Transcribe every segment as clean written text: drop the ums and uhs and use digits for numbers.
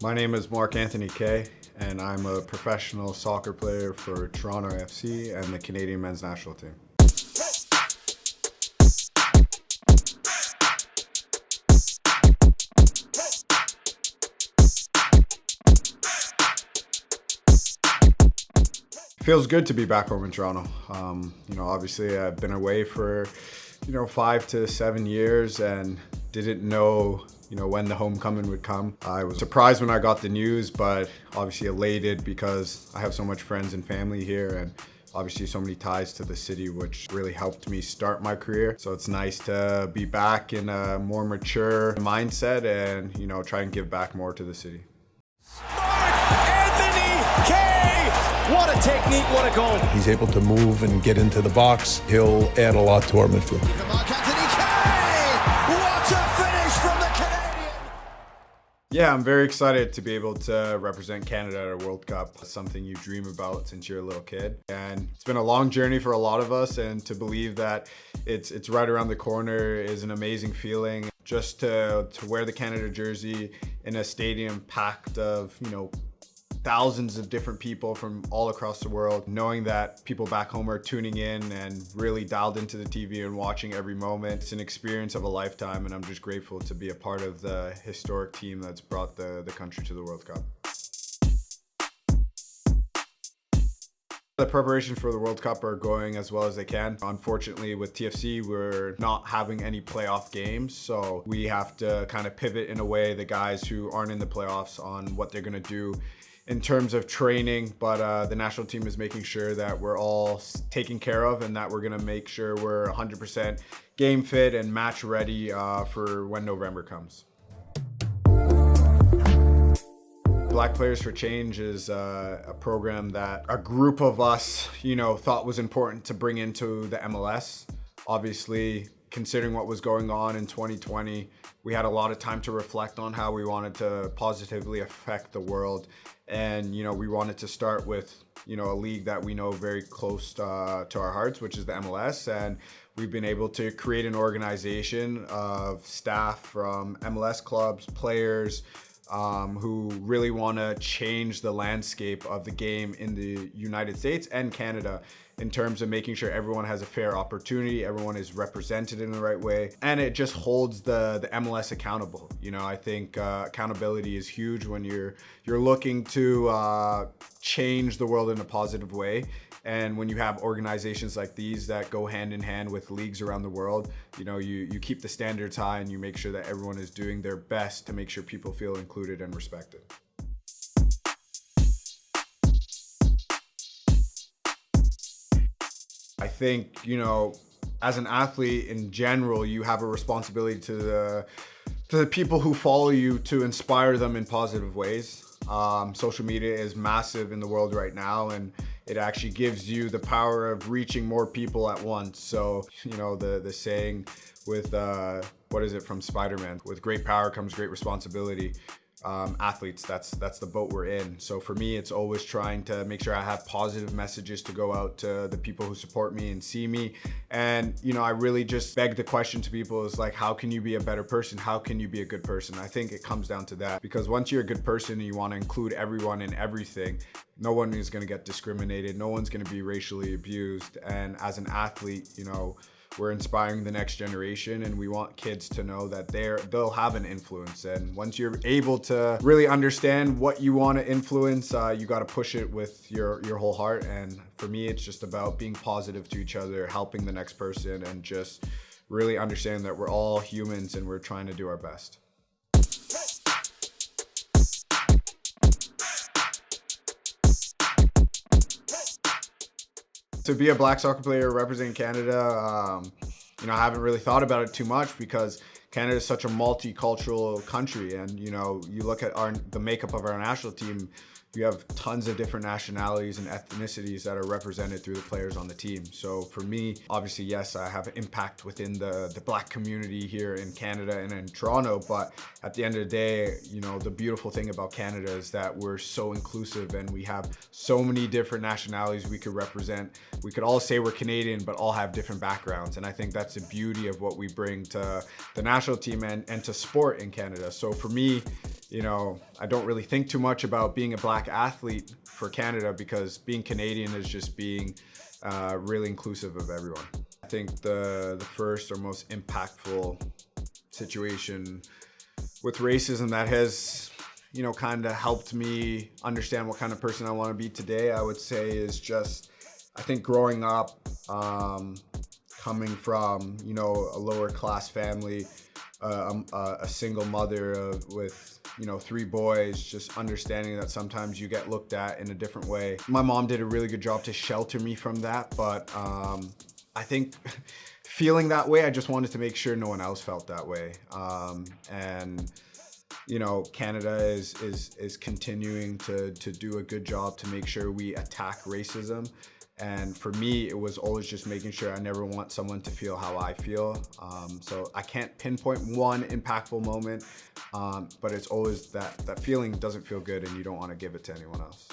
My name is Mark-Anthony Kaye, and I'm a professional soccer player for Toronto FC and the Canadian men's national team. Feels good to be back home in Toronto. Obviously I've been away for, 5 to 7 years and didn't know, when the homecoming would come. I was surprised when I got the news, but obviously elated because I have so much friends and family here and obviously so many ties to the city, which really helped me start my career. So it's nice to be back in a more mature mindset and, try and give back more to the city. Mark-Anthony Kaye! What a technique, what a goal. He's able to move and get into the box. He'll add a lot to our midfield. Mark-Anthony Kaye! What a finish from the Canadian! Yeah, I'm very excited to be able to represent Canada at a World Cup. It's something you dream about since you're a little kid. And it's been a long journey for a lot of us, and to believe that it's right around the corner is an amazing feeling. Just to wear the Canada jersey in a stadium packed of, thousands of different people from all across the world, knowing that people back home are tuning in and really dialed into the TV and watching every moment. It's an experience of a lifetime, and I'm just grateful to be a part of the historic team that's brought the country to the World Cup. The preparations for the World Cup are going as well as they can. Unfortunately, with TFC, we're not having any playoff games, so we have to kind of pivot in a way, the guys who aren't in the playoffs, on what they're gonna do in terms of training, but the national team is making sure that we're all taken care of and that we're gonna make sure we're 100% game fit and match ready for when November comes. Black Players for Change is a program that a group of us, thought was important to bring into the MLS. Obviously, considering what was going on in 2020, we had a lot of time to reflect on how we wanted to positively affect the world. And, we wanted to start with, a league that we know very close to our hearts, which is the MLS. And we've been able to create an organization of staff from MLS clubs, players, who really want to change the landscape of the game in the United States and Canada in terms of making sure everyone has a fair opportunity, everyone is represented in the right way, and it just holds the MLS accountable. I think accountability is huge when you're looking to change the world in a positive way. And when you have organizations like these that go hand in hand with leagues around the world, you keep the standards high and you make sure that everyone is doing their best to make sure people feel included and respected. I think, as an athlete in general, you have a responsibility to the people who follow you to inspire them in positive ways. Social media is massive in the world right now, and it actually gives you the power of reaching more people at once. So, the saying with, what is it from Spider-Man? With great power comes great responsibility. Athletes, that's the boat we're in. So for me, it's always trying to make sure I have positive messages to go out to the people who support me and see me. And, I really just beg the question to people is like, how can you be a better person? How can you be a good person? I think it comes down to that, because once you're a good person and you want to include everyone in everything, no one is going to get discriminated. No one's going to be racially abused. And as an athlete, we're inspiring the next generation, and we want kids to know that they'll have an influence. And once you're able to really understand what you want to influence, you got to push it with your whole heart. And for me, it's just about being positive to each other, helping the next person, and just really understanding that we're all humans and we're trying to do our best. To be a black soccer player representing Canada, I haven't really thought about it too much because Canada is such a multicultural country, and you look at the makeup of our national team. You have tons of different nationalities and ethnicities that are represented through the players on the team. So for me, obviously, yes, I have an impact within the black community here in Canada and in Toronto, but at the end of the day, the beautiful thing about Canada is that we're so inclusive and we have so many different nationalities we could represent. We could all say we're Canadian, but all have different backgrounds. And I think that's the beauty of what we bring to the national team and to sport in Canada. So for me, I don't really think too much about being a black athlete for Canada, because being Canadian is just being really inclusive of everyone. I think the first or most impactful situation with racism that has, kind of helped me understand what kind of person I want to be today, I would say, is just, I think growing up, coming from, a lower class family, a single mother with 3 boys, just understanding that sometimes you get looked at in a different way. My mom did a really good job to shelter me from that, but I think feeling that way, I just wanted to make sure no one else felt that way. And Canada is continuing to do a good job to make sure we attack racism. And for me, it was always just making sure I never want someone to feel how I feel. So I can't pinpoint one impactful moment, but it's always that feeling doesn't feel good and you don't want to give it to anyone else.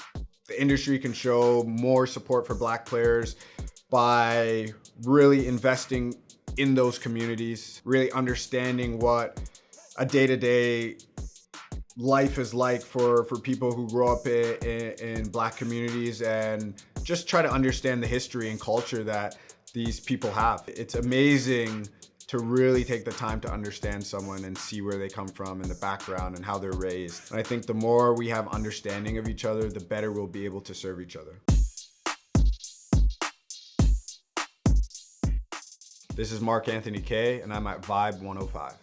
The industry can show more support for black players by really investing in those communities, really understanding what a day-to-day life is like for people who grow up in black communities, and just try to understand the history and culture that these people have. It's amazing to really take the time to understand someone and see where they come from and the background and how they're raised. And I think the more we have understanding of each other, the better we'll be able to serve each other. This is Mark-Anthony Kaye, and I'm at Vibe 105.